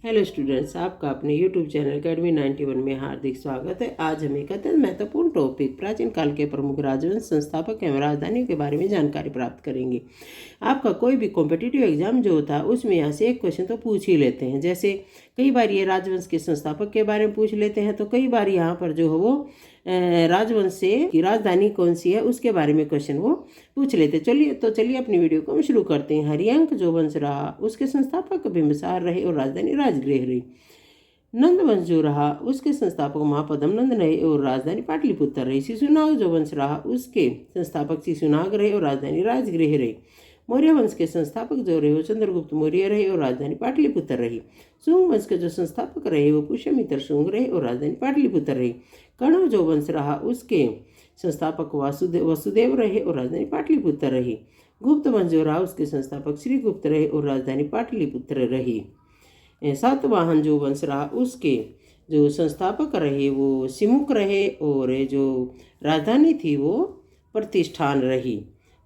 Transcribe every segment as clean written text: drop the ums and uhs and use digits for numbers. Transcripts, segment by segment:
Hello students, आपका अपने YouTube channel academy 91 में हार्दिक स्वागत है। आज हम एक अत्यंत महत्वपूर्ण टॉपिक प्राचीन काल के प्रमुख राजवंश, संस्थापक एवं राजधानियों के बारे में जानकारी प्राप्त करेंगे। आपका कोई भी कॉम्पिटिटिव एग्जाम जो होता है उसमें यहाँ से एक क्वेश्चन तो पूछ ही लेते हैं। जैसे कई बार ये राजवंश के संस्थापक के बारे में पूछ लेते हैं, तो कई बार यहाँ पर जो है वो राजवंश से की राजधानी कौन सी है उसके बारे में क्वेश्चन वो पूछ लेते। चलिए अपनी वीडियो को हम शुरू करते हैं। हरियंक जो वंश रहा उसके संस्थापक बिंबिसार रहे और राजधानी राजगृह रही। नंद वंश जो रहा उसके संस्थापक महापद्म नंद रहे और राजधानी पाटलिपुत्र रही। शिशुनाग जो वंश रहा उसके संस्थापक शिशुनाग रहे और राजधानी राजगृह रही। मौर्य वंश के संस्थापक जो रहे वो चंद्रगुप्त मौर्य रहे और राजधानी पाटलिपुत्र रही। शुंग वंश के जो संस्थापक रहे वो पुष्यमित्र शुंग रहे और राजधानी पाटलिपुत्र रही। कण्व जो वंश रहा उसके संस्थापक वसुदेव रहे और राजधानी पाटलिपुत्र रही। गुप्त वंश जो रहा उसके संस्थापक श्रीगुप्त रहे और राजधानी पाटलिपुत्र रही। सातवाहन जो वंश रहा उसके जो संस्थापक रहे वो सिमुक रहे और जो राजधानी थी वो प्रतिष्ठान रही।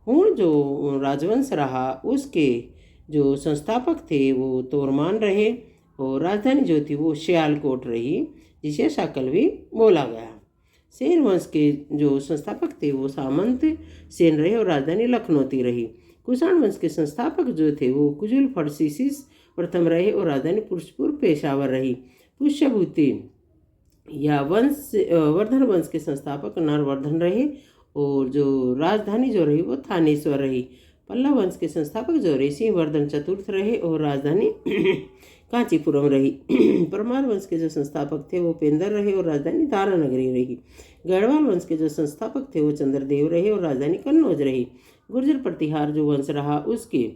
हुण जो राजवंश रहा उसके जो संस्थापक थे वो तोरमान रहे और राजधानी जो थी वो श्यालकोट रही, जिसे शाकलवी बोला गया। सेन वंश के जो संस्थापक थे वो सामंत सेन रहे और राजधानी लखनौती रही। कुषाण वंश के संस्थापक जो थे वो कुजुल फर्सिसिस प्रथम रहे और राजधानी पुरुषपुर पेशावर रही। पुष्यभूति या वर्धन वंश के संस्थापक नरवर्धन रहे और जो राजधानी जो रही वो थानेश्वर रही। पल्लव वंश के संस्थापक जो रहे सिंहवर्धन चतुर्थ रहे और राजधानी कांचीपुरम रही। परमार वंश के जो संस्थापक थे वो पेंदर रहे और राजधानी तारानगरी रही। गढ़वाल वंश के जो संस्थापक थे वो चंद्रदेव रहे और राजधानी कन्नौज रही। गुर्जर प्रतिहार जो वंश रहा उसके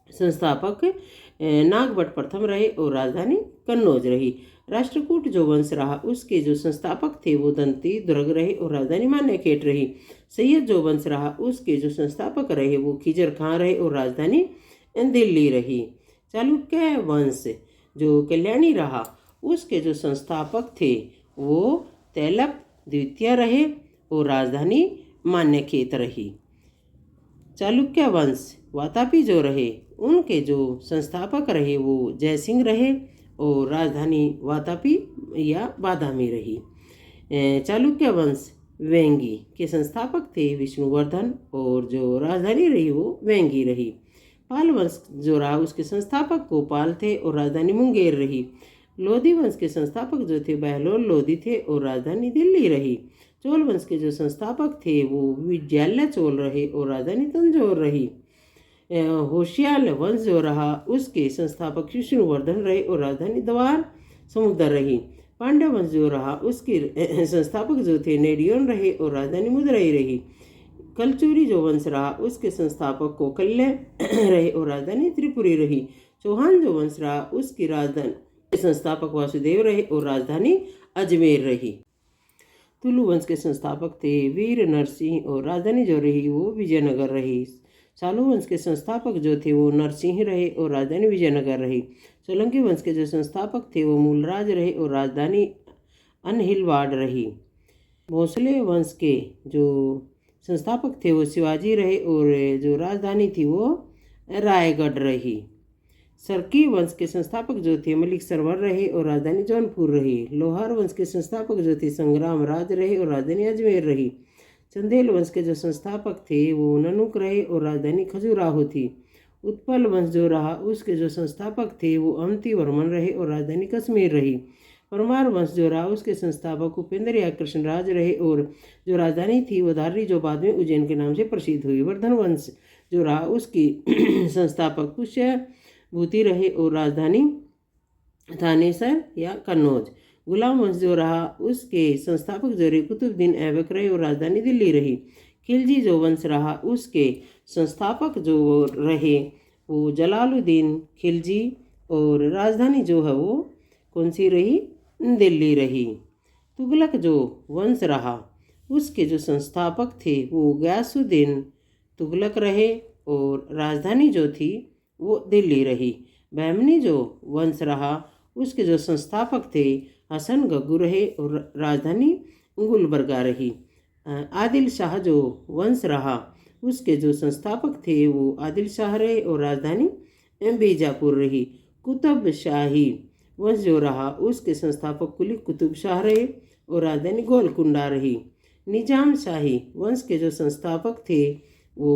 संस्थापक नागभट्ट प्रथम रहे और राजधानी कन्नौज रही। राष्ट्रकूट जो वंश रहा उसके जो संस्थापक थे वो दंती दुर्ग रहे और राजधानी मान्यखेट रही। सैयद जो वंश रहा उसके जो संस्थापक रहे वो खिजर खां रहे और राजधानी दिल्ली रही। चालुक्य वंश जो कल्याणी रहा उसके जो संस्थापक थे वो तैलप द्वितीय रहे और राजधानी मान्यखेत रही। चालुक्य वंश वातापी जो रहे उनके जो संस्थापक रहे वो जयसिंह रहे और राजधानी वातापी या बादामी रही। चालुक्य वंश वेंगी के संस्थापक थे विष्णुवर्धन और जो राजधानी रही वो वेंगी रही। पाल वंश जो रहा उसके संस्थापक गोपाल थे और राजधानी मुंगेर रही। लोधी वंश के संस्थापक जो थे बहलोल लोधी थे और राजधानी दिल्ली रही। चोल वंश के जो संस्थापक थे वो विद्यालय चोल रहे और राजधानी तंजौर रही। होशियार वंश जो रहा उसके संस्थापक विष्णुवर्धन रहे और राजधानी द्वार समुद्र रही। पांड्य वंश जो रहा उसके संस्थापक जो थे नेडियोन रहे और राजधानी मदुरई रही। कलचुरी जो वंश रहा उसके संस्थापक कौकल्य रहे और राजधानी त्रिपुरी रही। चौहान जो वंश रहा उसकी राजधानी संस्थापक वासुदेव रहे और राजधानी अजमेर रही। तुलु वंश के संस्थापक थे वीर नरसिंह और राजधानी जो रही वो विजयनगर रही। सालू वंश के संस्थापक जो थे वो नरसिंह रहे और राजधानी विजयनगर रही। सोलंकी वंश के जो संस्थापक थे वो मूलराज रहे और राजधानी अनहिलवाड़ रही। भोसले वंश के जो संस्थापक थे वो शिवाजी रहे और जो राजधानी थी वो रायगढ़ रही। सरकी वंश के संस्थापक जो थे मलिक सरवर रहे और राजधानी जौनपुर रही। लोहार वंश के संस्थापक जो थे संग्राम राज रहे और राजधानी अजमेर रही। चंदेल वंश के जो संस्थापक थे वो ननुक रहे और राजधानी खजुराहो थी। उत्पल वंश जो रहा उसके जो संस्थापक थे वो अवंती वर्मन रहे और राजधानी कश्मीर रही। परमार वंश जो रहा उसके संस्थापक उपेंद्र या कृष्णराज रहे और जो राजधानी थी वो धारी जो बाद में उज्जैन के नाम से प्रसिद्ध हुई। वर्धन वंश जो रहा उसकी संस्थापक पुष्यभूति रहे और राजधानी थानेसर या कन्नौज। गुलाम वंश जो रहा उसके संस्थापक जो रहे कुतुबुद्दीन ऐबक रहे और राजधानी दिल्ली रही। खिलजी जो वंश रहा उसके संस्थापक जो रहे वो जलालुद्दीन खिलजी और राजधानी जो है वो कौन सी रही, दिल्ली रही। तुगलक जो वंश रहा उसके जो संस्थापक थे वो गयासुद्दीन तुगलक रहे और राजधानी जो थी वो दिल्ली रही। बहमनी जो वंश रहा उसके जो संस्थापक थे हसन गग्गू रहे और राजधानी गुलबर्गा रही। आदिल शाह जो वंश रहा उसके जो संस्थापक थे वो आदिल शाह रहे और राजधानी बीजापुर रही। कुतुब शाही वंश जो रहा उसके संस्थापक कुली कुतुब शाह रहे और राजधानी गोलकुंडा रही। निजाम शाही वंश के जो संस्थापक थे वो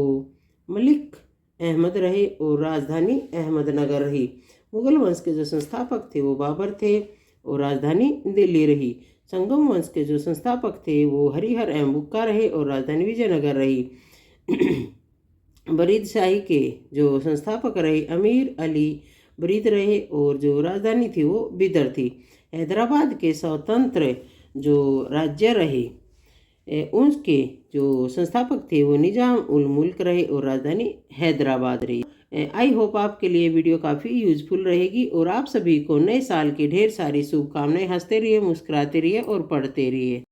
मलिक अहमद रहे और राजधानी अहमदनगर रही। मुगल वंश के जो संस्थापक थे वो बाबर थे और राजधानी दिल्ली रही। संगम वंश के जो संस्थापक थे वो हरिहर एवं बुक्का रहे और राजधानी विजयनगर रही। बरीद शाही के जो संस्थापक रहे अमीर अली बरीद रहे और जो राजधानी थी वो बिदर थी। हैदराबाद के स्वतंत्र जो राज्य रहे उसके जो संस्थापक थे वो निजाम उल मुल्क रहे और राजधानी हैदराबाद रही। आई होप आपके लिए वीडियो काफ़ी यूजफुल रहेगी और आप सभी को नए साल की ढेर सारी शुभकामनाएं। हंसते रहिए, मुस्कुराते रहिए और पढ़ते रहिए।